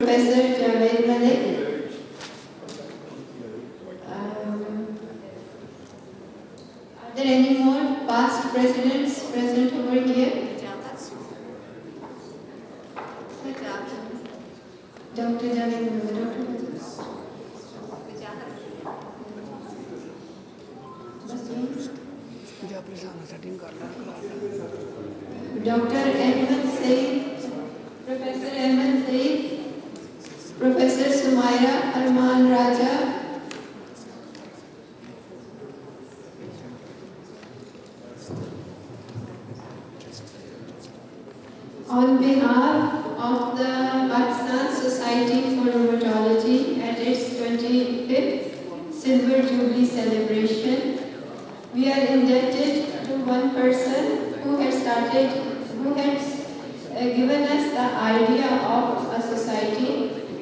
Professor Jubilee. Are there any more past presidents present over here? Dr. Dr. Ahmed Said, Professor Ahmed Said, Professor Sumaira Arman Raja, on behalf of the Pakistan Society for Rheumatology at its 25th Silver Jubilee celebration, we are indebted to one person who has given us the idea of a society,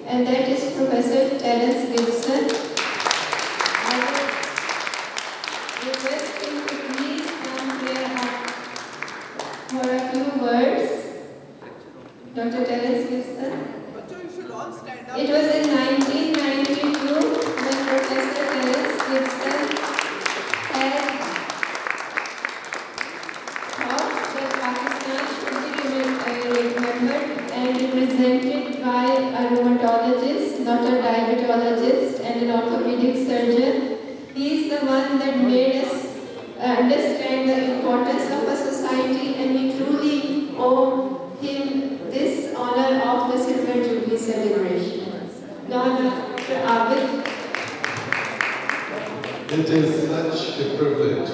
and that is Professor Terence Gibson. I would request him to please come here for a few words. Dr. Terence Gibson. It was in 1992 when Professor Terence Gibson had thought that Pakistan should be remembered and represented by a rheumatologist, not a diabetologist, and an orthopedic surgeon. He is the one that made us understand the importance of a society, and we truly owe him this honor of the Silver Jubilee celebration. Now, Dr. Abid. It is such a privilege.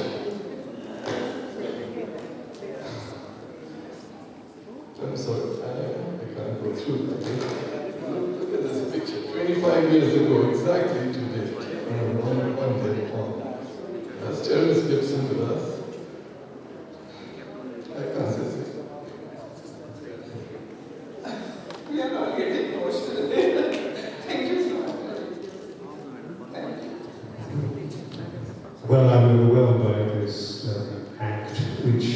I'm sorry, I can't go through it. Look at this picture. 25 years ago, exactly today, one day on. That's Terence Gibson with us. I can't say it. We are not getting emotional. Thank you so much. Thank you. Well, I'm overwhelmed by this act, which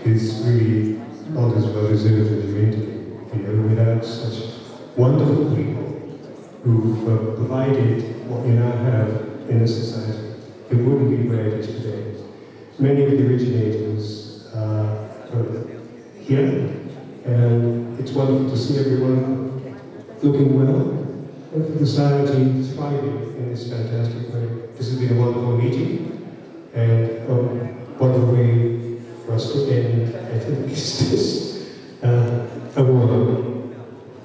is really not as well deserved as you indicate. Without such wonderful people who've provided what we now have in the society, it wouldn't be where it is today. Many of the originators are here, and it's wonderful to see everyone looking well, and for the society thriving in this fantastic way. This has been a wonderful meeting, and a wonderful way for us to end, I think, is this award.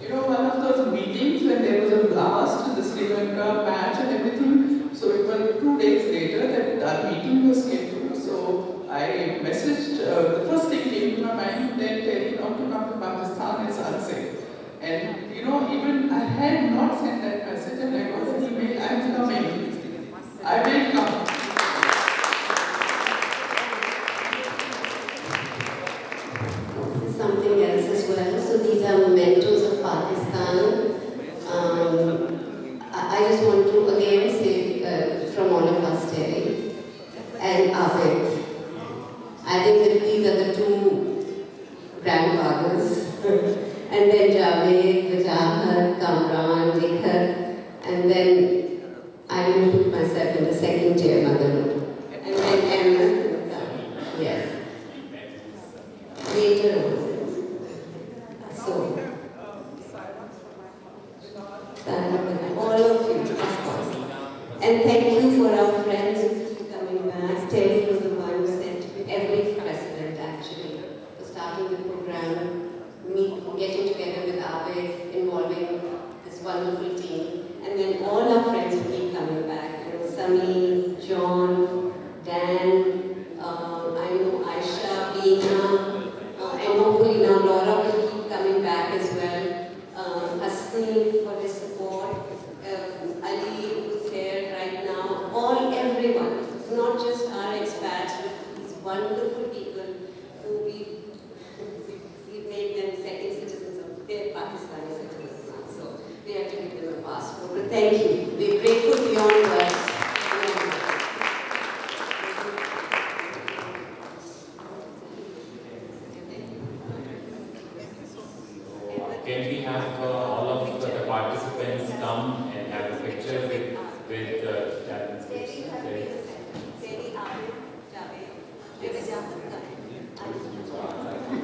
You know, one of those meetings when there was a blast, the Sri Lanka match and everything, so it was 2 days later that our meeting was scheduled. So I messaged, the first thing came to my mind, then telling not to come to Pakistan is unsafe. And you know, even I had not sent that message and I got an email, I'm coming. I will come. Something else as well. So these are mentors of Pakistan. I just want to again say from all of us, Terry and Abid, I think that these are the two grandfathers. And then Javed, Vijahar, Kamran, Nikhar, and then I will put myself in the second tier motherhood. And then Emma. Yes. Later on. So, all of you, of course. And thank you for our friends coming back. Terry was the one who said to every president actually for starting the program, getting together with Abid, involving this wonderful team. And then all our friends who keep coming back. You know, Sami, John, Dan, I know Aisha, Beena, and hopefully now Laura will keep coming back as well. Hasni for his support, Ali who's here right now, everyone, not just our expats, but these wonderful people who we made them second citizens of their Pakistani citizens now. So we have to give them a passport. But thank you. We're grateful beyond words. Can we have all of the departments down